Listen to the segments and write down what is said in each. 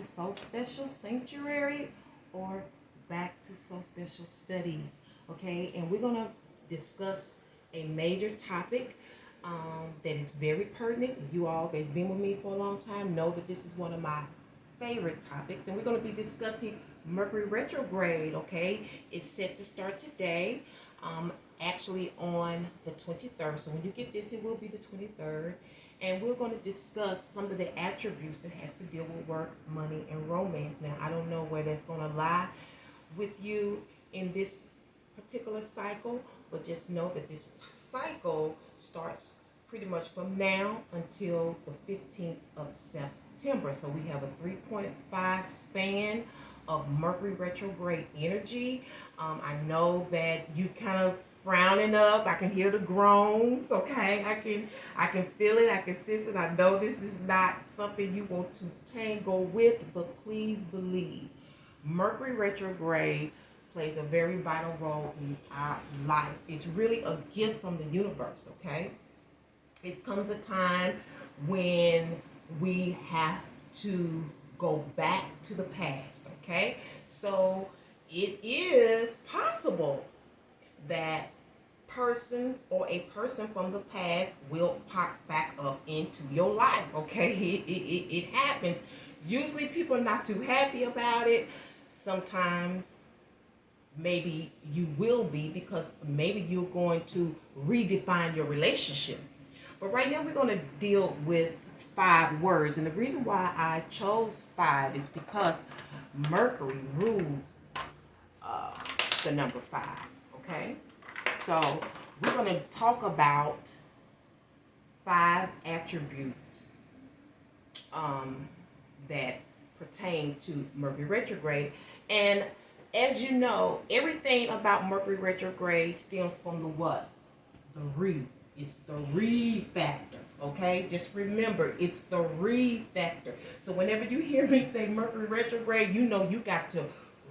Soul Special Sanctuary or back to Soul Special Studies. Okay, and we're going to discuss a major topic that is very pertinent. You all that's been with me for a long time know that this is one of my favorite topics, and we're going to be discussing Mercury retrograde. Okay, it's set to start today, actually on the 23rd. So when you get this, it will be the 23rd, and we're going to discuss some of the attributes that has to deal with work, money, and romance. Now, I don't know where that's going to lie with you in this particular cycle, but just know that this cycle starts pretty much from now until the 15th of September. So we have a 3.5 span of Mercury retrograde energy. I know that you kind of frowning up. I can hear the groans. Okay, I can feel it. I can sense it. I know this is not something you want to tangle with, but please believe Mercury retrograde plays a very vital role in our life. It's really a gift from the universe, okay? It comes a time when we have to go back to the past, okay? So it is possible that person or a person from the past will pop back up into your life, okay? It happens. Usually people are not too happy about it. Sometimes maybe you will be, because maybe you're going to redefine your relationship. But right now we're going to deal with 5 words. And the reason why I chose 5 is because Mercury rules the number 5. Okay? So we're going to talk about 5 attributes that pertain to Mercury retrograde. And as you know, everything about Mercury retrograde stems from the what? The re. It's the re factor. Okay? Just remember, it's the re factor. So whenever you hear me say Mercury retrograde, you know you got to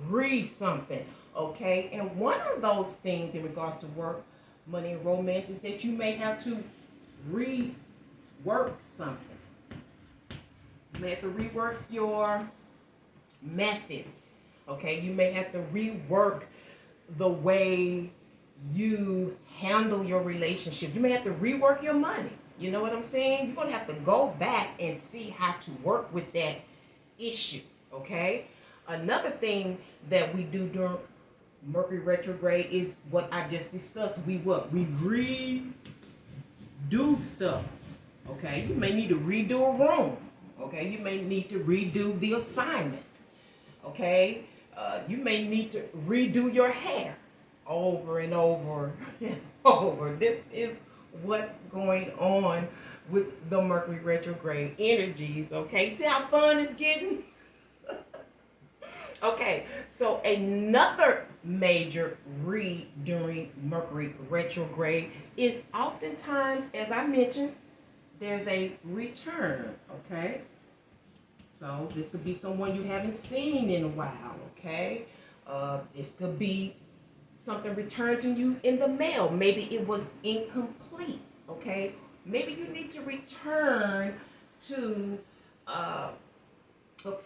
read something. Okay? And one of those things in regards to work, money, and romance is that you may have to rework something. You may have to rework your methods. Okay, you may have to rework the way you handle your relationship. You may have to rework your money. You know what I'm saying? You're going to have to go back and see how to work with that issue. Okay? Another thing that we do during Mercury retrograde is what I just discussed. We redo stuff. Okay? You may need to redo a room. Okay? You may need to redo the assignment. Okay? You may need to redo your hair over and over and over. This is what's going on with the Mercury retrograde energies. Okay, see how fun it's getting? Okay, so another major read during Mercury retrograde is oftentimes, as I mentioned, there's a return. Okay. So this could be someone you haven't seen in a while, okay? This could be something returned to you in the mail. Maybe it was incomplete, okay? Maybe you need to return to a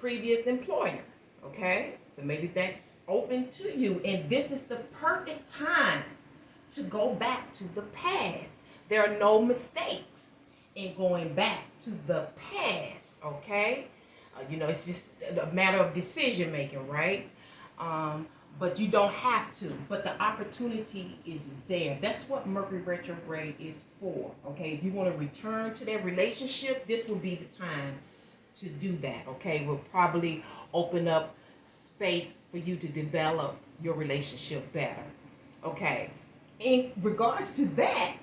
previous employer, okay? So maybe that's open to you. And this is the perfect time to go back to the past. There are no mistakes in going back to the past, okay? It's just a matter of decision making, right? But you don't have to. But the opportunity is there. That's what Mercury retrograde is for, okay? If you want to return to that relationship, this will be the time to do that, okay? We'll probably open up space for you to develop your relationship better, okay? In regards to that,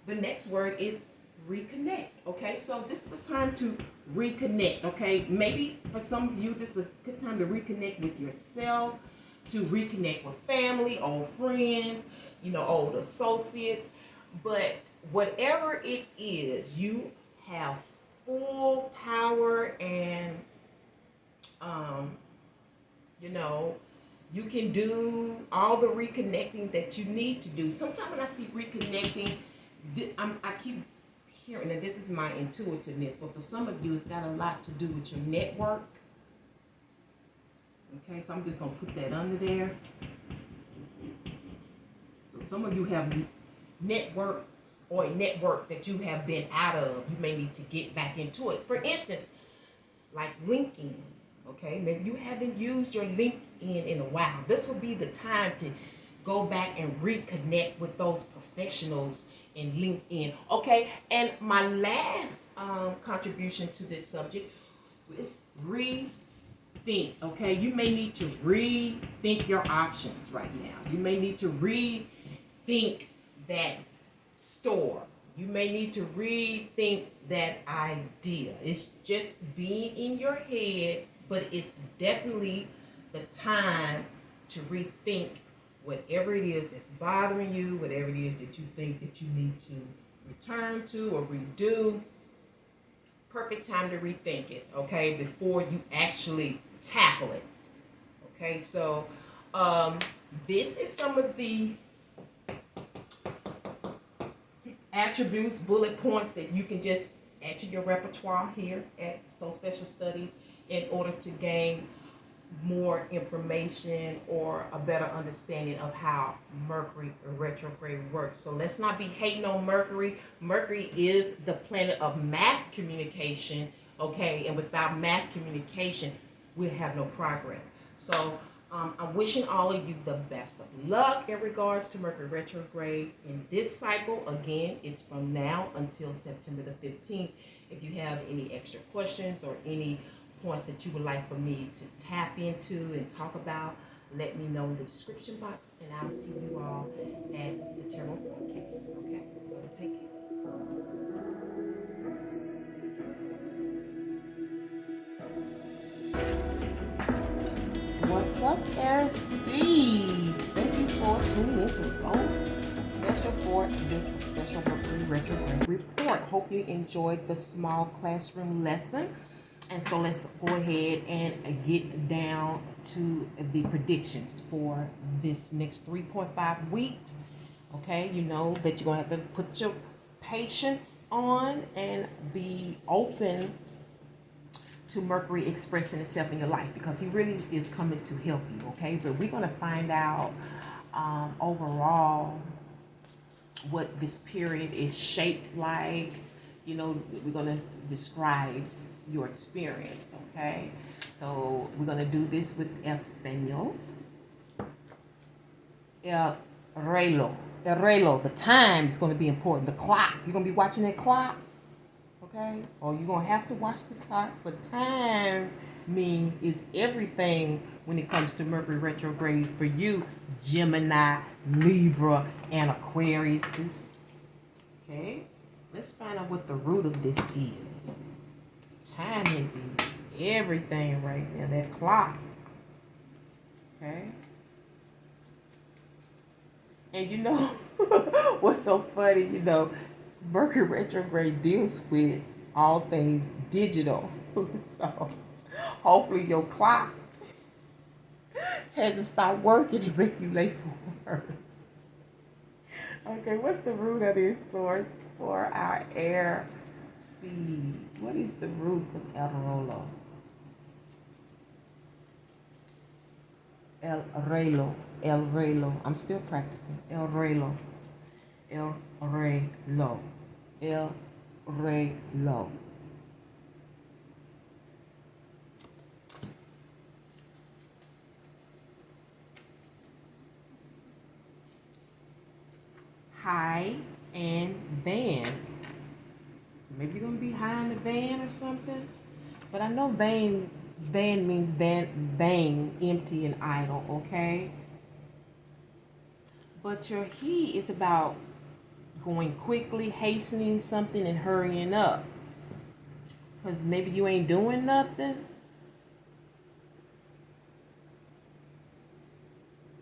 the next word is reconnect. Okay, so this is a time to reconnect. Okay, maybe for some of you this is a good time to reconnect with yourself, to reconnect with family, old friends, old associates. But whatever it is, you have full power, and you can do all the reconnecting that you need to do. Sometimes when I see reconnecting, I keep hearing, and this is my intuitiveness, but for some of you, it's got a lot to do with your network. Okay, so I'm just going to put that under there. So some of you have networks or a network that you have been out of. You may need to get back into it. For instance, like LinkedIn. Okay, maybe you haven't used your LinkedIn in a while. This will be the time to go back and reconnect with those professionals in LinkedIn. Okay, and my last contribution to this subject is rethink. Okay, you may need to rethink your options right now. You may need to rethink that store. You may need to rethink that idea. It's just being in your head, but it's definitely the time to rethink whatever it is that's bothering you, whatever it is that you think that you need to return to or redo. Perfect time to rethink it, okay, before you actually tackle it. Okay, so this is some of the attributes, bullet points that you can just add to your repertoire here at So Special Studies in order to gain more information or a better understanding of how Mercury retrograde works. So let's not be hating on Mercury. Mercury is the planet of mass communication, okay? And without mass communication, we'll have no progress. So I'm wishing all of you the best of luck in regards to Mercury retrograde in this cycle. Again, it's from now until September the 15th. If you have any extra questions or any points that you would like for me to tap into and talk about, let me know in the description box, and I'll see you all at the tarot forecast. Okay, so take care. What's up, Air Seeds? Thank you for tuning in to So Special for this special Mercury retrograde report. Hope you enjoyed the small classroom lesson. And so let's go ahead and get down to the predictions for this next 3.5 weeks. Okay, you know that you're going to have to put your patience on and be open to Mercury expressing itself in your life, because he really is coming to help you. Okay, but we're going to find out overall what this period is shaped like. You know, we're going to describe your experience. Okay, so we're going to do this with Espanol. El reloj. The time is going to be important. The clock. You're going to be watching that clock. Okay, or you're going to have to watch the clock. But time is everything when it comes to Mercury retrograde for you, Gemini, Libra, and Aquarius. Okay, let's find out what the root of this is. Timing is everything right now. That clock. Okay. And you know what's so funny? You know, Mercury retrograde deals with all things digital. So hopefully your clock hasn't stopped working and make you late for work. Okay, what's the root of this source for our air seeds? What is the root of El Rolo? El Relo. El Relo. I'm still practicing. El Relo. El Relo. El Relo. High and van. So maybe you're going to be high in the van or something. But I know van means vain, empty, and idle, okay? But your he is about going quickly, hastening something, and hurrying up. Because maybe you ain't doing nothing.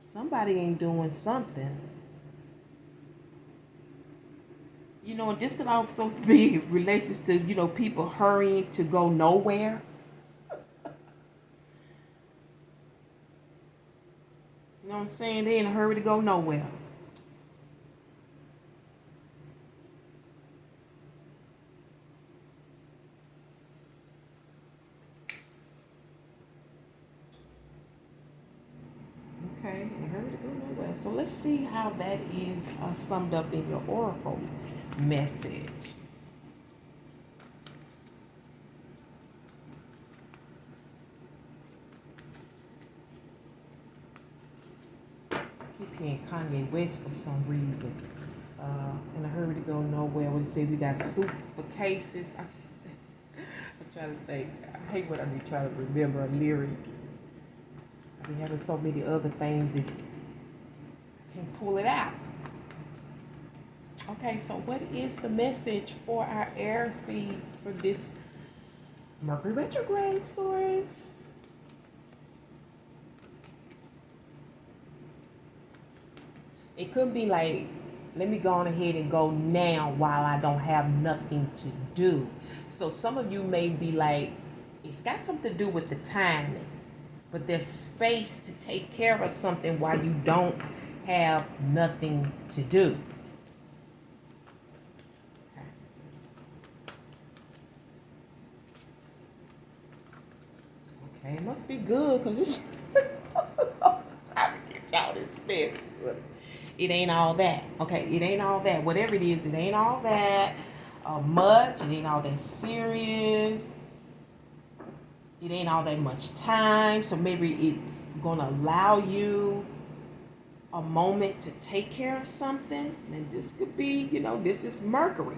Somebody ain't doing something. You know, and this could also be relations to, you know, people hurrying to go nowhere. You know what I'm saying? They in a hurry to go nowhere. so let's see how that is summed up in your oracle message. Keep hearing Kanye West for some reason. In a hurry to go nowhere. When they say we got suits for cases. I'm trying to think. I hate when I be trying to remember a lyric. I be having so many other things that I can't pull it out. Okay, so what is the message for our air seeds for this Mercury retrograde, Taurus? It could be like, let me go on ahead and go now while I don't have nothing to do. So some of you may be like, it's got something to do with the timing, but there's space to take care of something while you don't have nothing to do. Okay, it must be good because it's time to get y'all this mess. It ain't all that. Okay, it ain't all that. Whatever it is, it ain't all that much. It ain't all that serious. It ain't all that much time. So maybe it's going to allow you a moment to take care of something. And this could be, this is Mercury.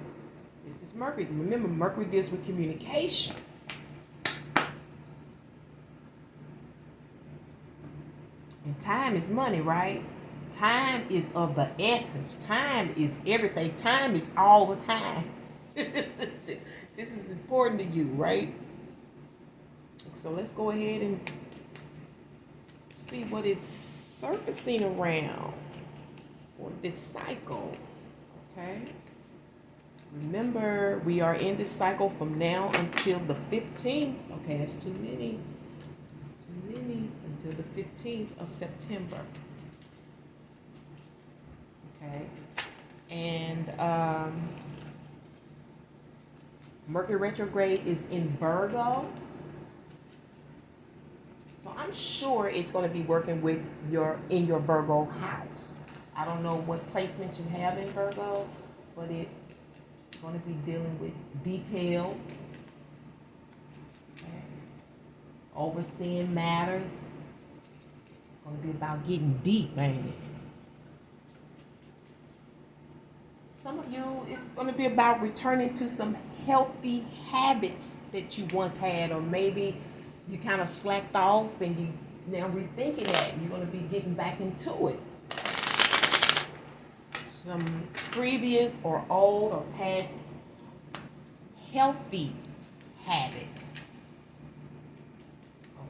This is Mercury. Remember, Mercury deals with communication. And time is money, right? Time is of the essence. Time is everything. Time is all the time. This is important to you, right? So let's go ahead and see what is surfacing around for this cycle. Okay? Remember, we are in this cycle from now until the 15th. Okay, that's too many. That's too many. Until the 15th of September. Okay, and Mercury retrograde is in Virgo, so I'm sure it's going to be working with in your Virgo house. I don't know what placements you have in Virgo, but it's going to be dealing with details, okay. Overseeing matters. It's going to be about getting deep, ain't it? Some of you, it's going to be about returning to some healthy habits that you once had, or maybe you kind of slacked off and you now rethinking that. You're going to be getting back into it. Some previous or old or past healthy habits.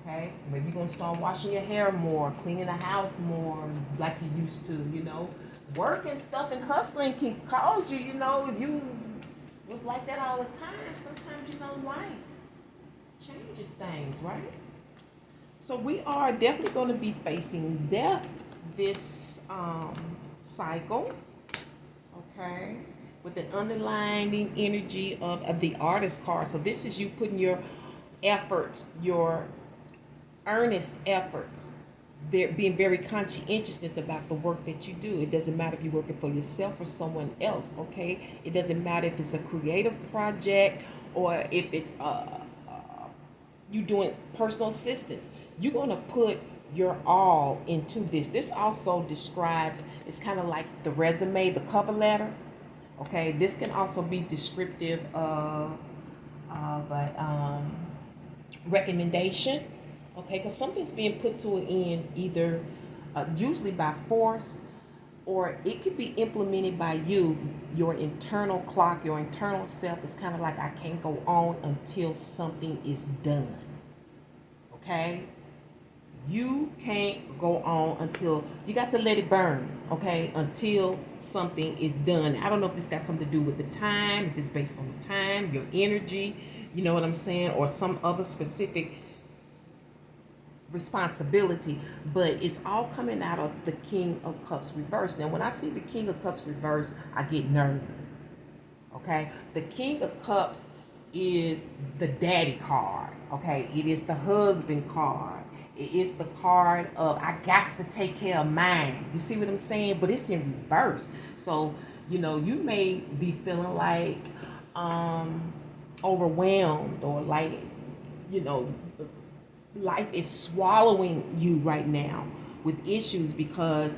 Okay? Maybe you're going to start washing your hair more, cleaning the house more like you used to, Work and stuff and hustling can cause you, if you was like that all the time, sometimes, life changes things, right? So we are definitely going to be facing death this cycle, okay, with an underlying energy of the artist card. So this is you putting your efforts, your earnest efforts, being very conscientious about the work that you do. It doesn't matter if you're working for yourself or someone else, okay? It doesn't matter if it's a creative project or if it's you doing personal assistance. You're going to put your all into this. This also describes, it's kind of like the resume, the cover letter, okay? This can also be descriptive of a recommendation. Okay, because something's being put to an end either usually by force, or it could be implemented by you. Your internal clock, your internal self is kind of like, I can't go on until something is done. Okay? You can't go on until, you got to let it burn, okay, until something is done. I don't know if this got something to do with the time, if it's based on the time, your energy, you know what I'm saying, or some other specific responsibility, but it's all coming out of the King of Cups reverse. Now, when I see the King of Cups reverse, I get nervous, okay? The King of Cups is the daddy card, okay? It is the husband card. It's the card of I got to take care of mine. You see what I'm saying? But it's in reverse. So, you may be feeling like overwhelmed, or like, you know, life is swallowing you right now with issues, because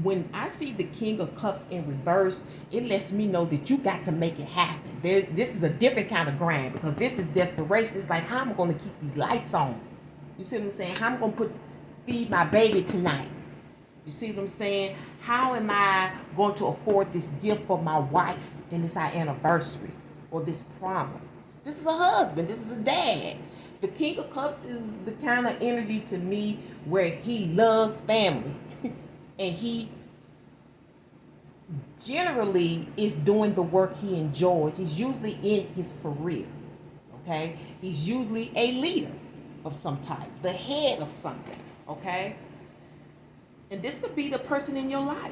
when I see the King of Cups in reverse, it lets me know that you got to make it happen. This is a different kind of grind, because this is desperation. It's like, how am I going to keep these lights on? You see what I'm saying? How am I going to feed my baby tonight? You see what I'm saying? How am I going to afford this gift for my wife, and it's our anniversary, or this promise? This is a husband. This is a dad. The King of Cups is the kind of energy to me where he loves family. And he generally is doing the work he enjoys. He's usually in his career. Okay? He's usually a leader of some type, the head of something. Okay? And this could be the person in your life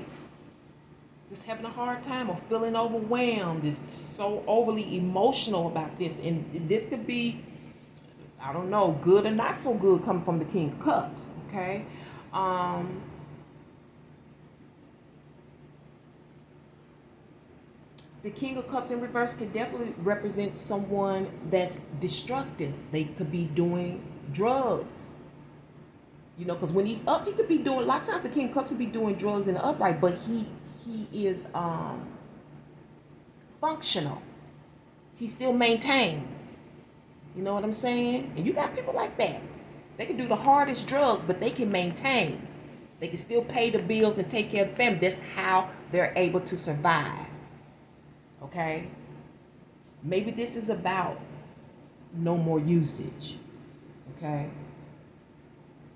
just having a hard time, or feeling overwhelmed, is so overly emotional about this. And this could be, I don't know, good or not so good, coming from the King of Cups. Okay? The King of Cups in reverse could definitely represent someone that's destructive. They could be doing drugs. Because when he's up, he could be doing, a lot of times the King of Cups could be doing drugs in the upright, but he is functional. He still maintains. You know what I'm saying? And you got people like that. They can do the hardest drugs, but they can maintain. They can still pay the bills and take care of the family. That's how they're able to survive. Okay? Maybe this is about no more usage. Okay?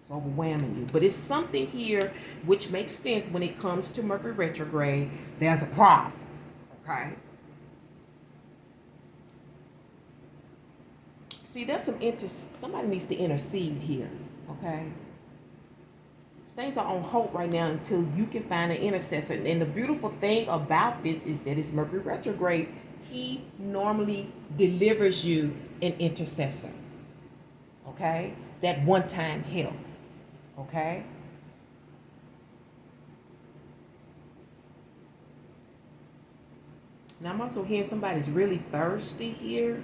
It's overwhelming you. But it's something here which makes sense when it comes to Mercury retrograde. There's a problem. Okay? See, there's somebody needs to intercede here. Okay? Things are on hold right now until you can find an intercessor. And the beautiful thing about this is that it's Mercury retrograde. He normally delivers you an intercessor. Okay? That one-time help. Okay? Now I'm also hearing somebody's really thirsty here.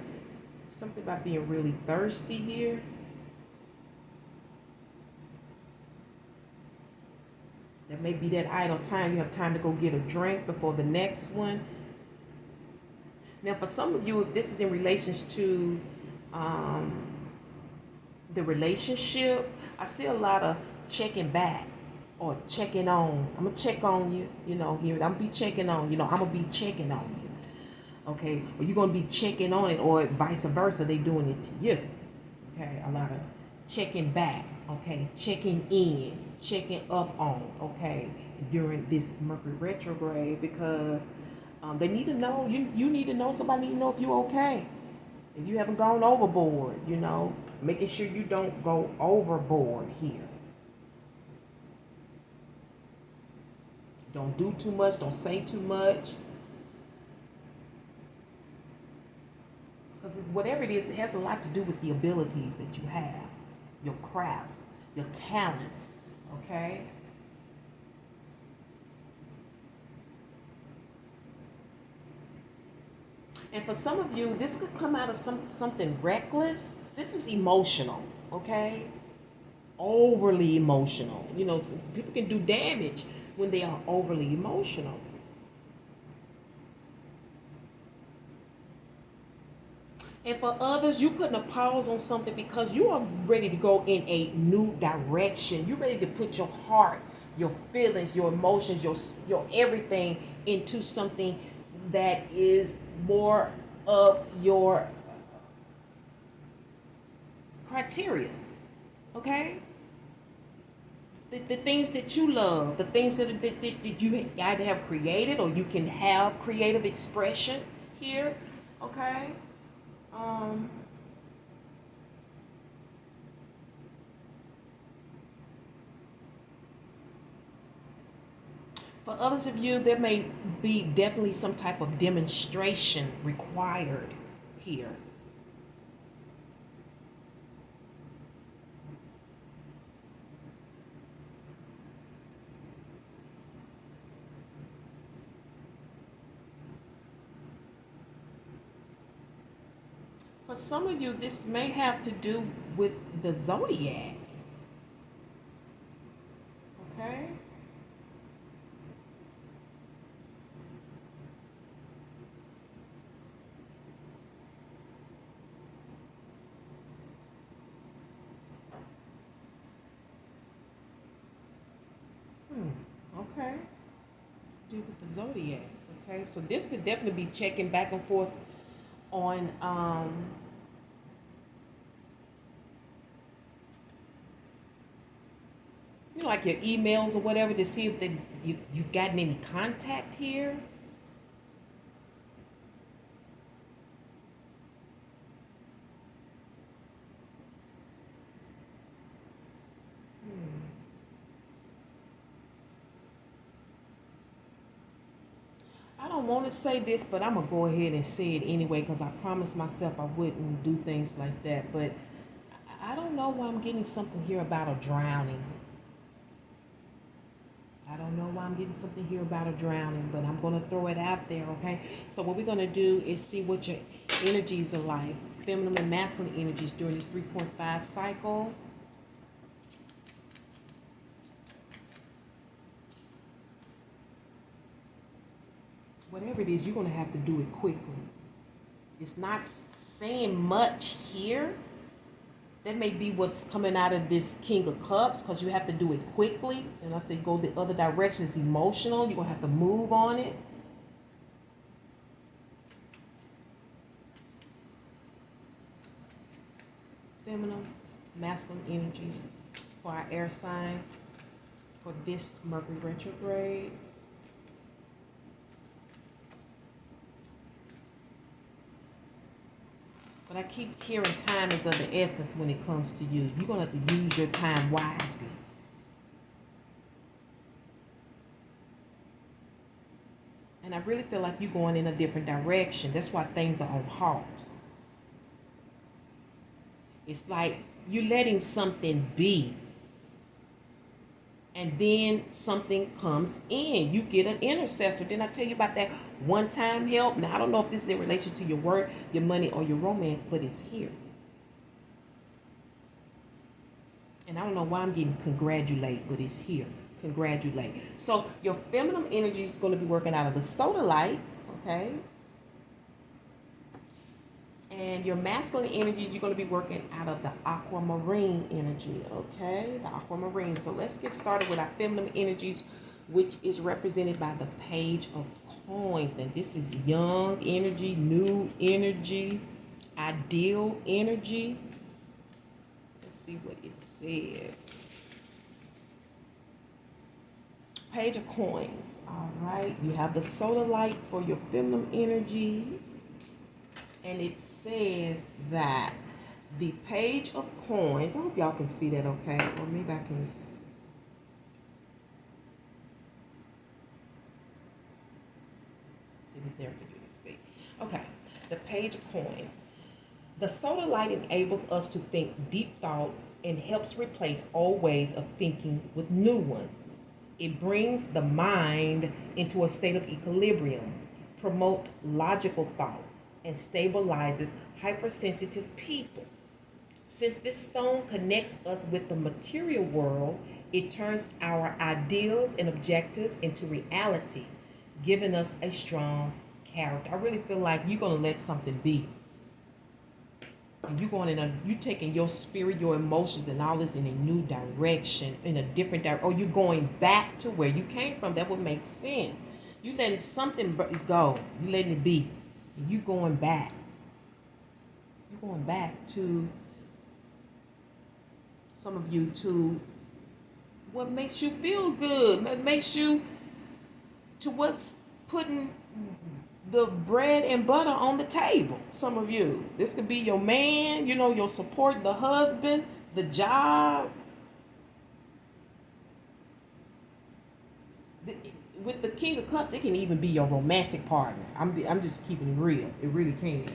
Something about being really thirsty here. That may be that idle time. You have time to go get a drink before the next one. Now, for some of you, if this is in relation to the relationship, I see a lot of checking back or checking on. I'm going to check on you, here. I'm going to be checking on, I'm going to be checking on you. Okay? Or you're going to be checking on it, or vice versa. They doing it to you. Okay? A lot of checking back. Okay? Checking in. Checking up on, okay, during this Mercury retrograde, because they need to know, you need to know, somebody need to know if you're okay, if you haven't gone overboard, making sure you don't go overboard here. Don't do too much, don't say too much, because whatever it is, it has a lot to do with the abilities that you have, your crafts, your talents. Okay? And for some of you, this could come out of something reckless. This is emotional, okay? Overly emotional. People can do damage when they are overly emotional. And for others, you're putting a pause on something because you are ready to go in a new direction. You're ready to put your heart, your feelings, your emotions, your everything into something that is more of your criteria. Okay? The things that you love, the things that you either have created, or you can have creative expression here. Okay? For others of you, there may be definitely some type of demonstration required here. For some of you, this may have to do with the zodiac. Okay? Okay. Do with the zodiac. Okay, so this could definitely be checking back and forth on like your emails or whatever to see if you've gotten any contact here. I don't want to say this, but I'm going to go ahead and say it anyway because I promised myself I wouldn't do things like that. But I don't know why I'm getting something here about a drowning. I don't know why I'm getting something here about a drowning, but I'm going to throw it out there, okay? So what we're going to do is see what your energies are like, feminine and masculine energies during this 3.5 cycle. Whatever it is, you're going to have to do it quickly. It's not saying much here. That may be what's coming out of this King of Cups because you have to do it quickly. And I say go the other direction. It's emotional. You're going to have to move on it. Feminine, masculine energies for our air signs for this Mercury retrograde. But I keep hearing time is of the essence when it comes to you. You're going to have to use your time wisely. And I really feel like you're going in a different direction. That's why things are on halt. It's like you're letting something be. And then something comes in. You get an intercessor. Didn't I tell you about that one-time help? Now, I don't know if this is in relation to your work, your money, or your romance, but it's here. And I don't know why I'm getting congratulate, but it's here. Congratulate. So your feminine energy is going to be working out of the solar light, okay? And your masculine energies, you're going to be working out of the aquamarine energy, okay? The aquamarine. So let's get started with our feminine energies, which is represented by the Page of Coins. Now, this is young energy, new energy, ideal energy. Let's see what it says. Page of Coins. All right. You have the solar light for your feminine energies. And it says that the Page of Coins, I hope y'all can see that okay, or maybe I can. See it there for you to see. Okay, the Page of Coins. The solar light enables us to think deep thoughts and helps replace old ways of thinking with new ones. It brings the mind into a state of equilibrium, promotes logical thought, and stabilizes hypersensitive people. Since this stone connects us with the material world, it turns our ideals and objectives into reality, giving us a strong character. I really feel like you're going to let something be. And you're taking your spirit, your emotions, and all this in a new direction, in a different direction, or you're going back to where you came from. That would make sense. You letting something go. You letting it be. You going back. You're going back to some of you to what makes you feel good. What makes you to what's putting the bread and butter on the table. Some of you. This could be your man, your support, the husband, the job. With the King of Cups, it can even be your romantic partner. I'm just keeping it real. It really can.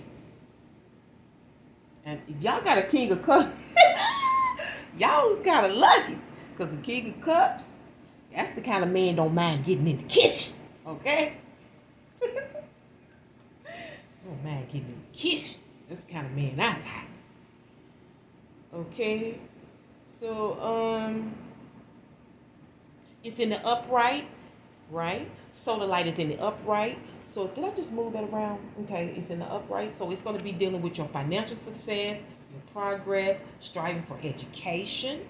And if y'all got a King of Cups, y'all kind of lucky. Because the King of Cups, that's the kind of man don't mind getting in the kitchen. Okay? Don't mind getting in the kitchen. That's the kind of man I like. Okay. So it's in the upright, right? Solar light is in the upright. So did I just move that around? Okay, it's in the upright. So it's going to be dealing with your financial success, your progress, striving for education,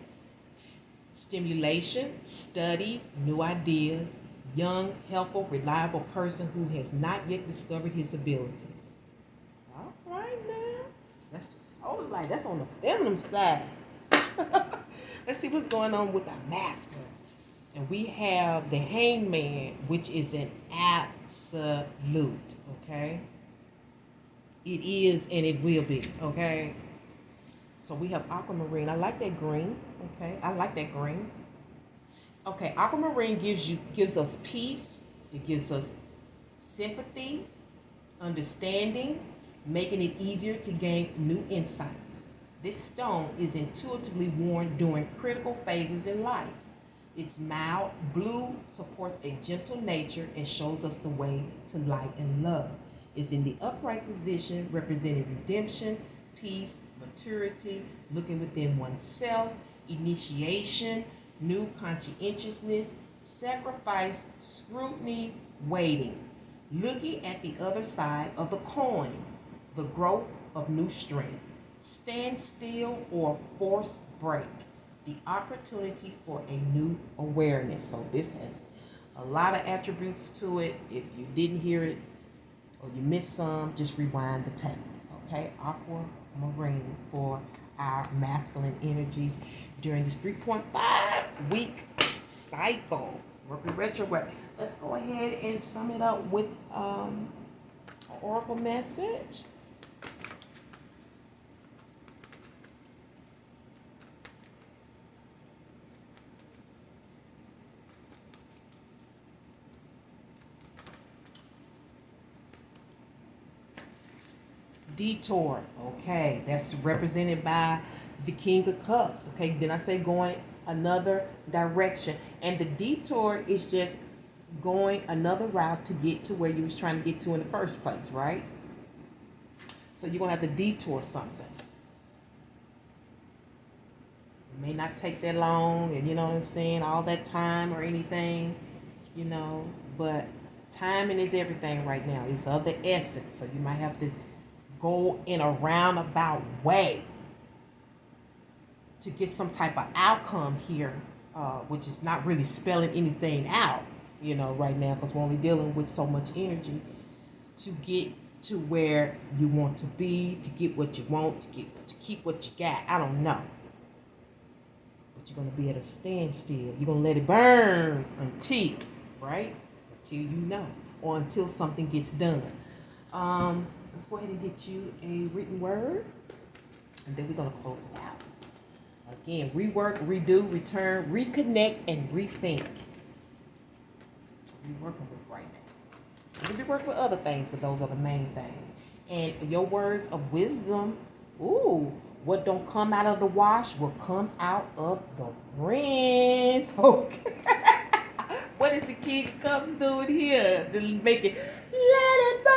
stimulation, studies, new ideas, young, helpful, reliable person who has not yet discovered his abilities. All right now. That's just solar light. That's on the feminine side. Let's see what's going on with our masculines. And we have the hangman, which is an absolute, okay? It is and it will be, okay? So we have aquamarine. I like that green, okay? I like that green. Okay, aquamarine gives us peace. It gives us sympathy, understanding, making it easier to gain new insights. This stone is intuitively worn during critical phases in life. Its mild blue supports a gentle nature and shows us the way to light and love. It's in the upright position, representing redemption, peace, maturity, looking within oneself, initiation, new conscientiousness, sacrifice, scrutiny, waiting. Looking at the other side of the coin, the growth of new strength. Stand still or forced break. The opportunity for a new awareness. So this has a lot of attributes to it. If you didn't hear it or you missed some, just rewind the tape. Okay, aquamarine for our masculine energies during this 3.5 week cycle. Mercury retrograde. Let's go ahead and sum it up with an oracle message. Detour, okay, that's represented by the King of Cups. Okay, then I say going another direction, and the detour is just going another route to get to where you was trying to get to in the first place, right? So you're gonna have to detour something. It may not take that long, and you know what I'm saying, all that time or anything, you know, but timing is everything right now. It's of the essence, so you might have to go in a roundabout way to get some type of outcome here, which is not really spelling anything out, you know, right now, because we're only dealing with so much energy to get to where you want to be, to get what you want, to keep what you got. I don't know. But you're going to be at a standstill. You're going to let it burn until, right? Until you know, or until something gets done. Let's go ahead and get you a written word, and then we're going to close it out. Again, rework, redo, return, reconnect, and rethink. That's what we're working with right now. We'll be working with other things, but those are the main things. And your words of wisdom, ooh, what don't come out of the wash will come out of the rinse. Okay. What is the King of Cups doing here to make it, let it burn,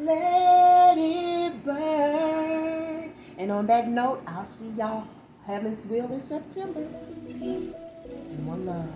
let it burn. And on that note, I'll see y'all, heaven's will, in September. Peace and one love.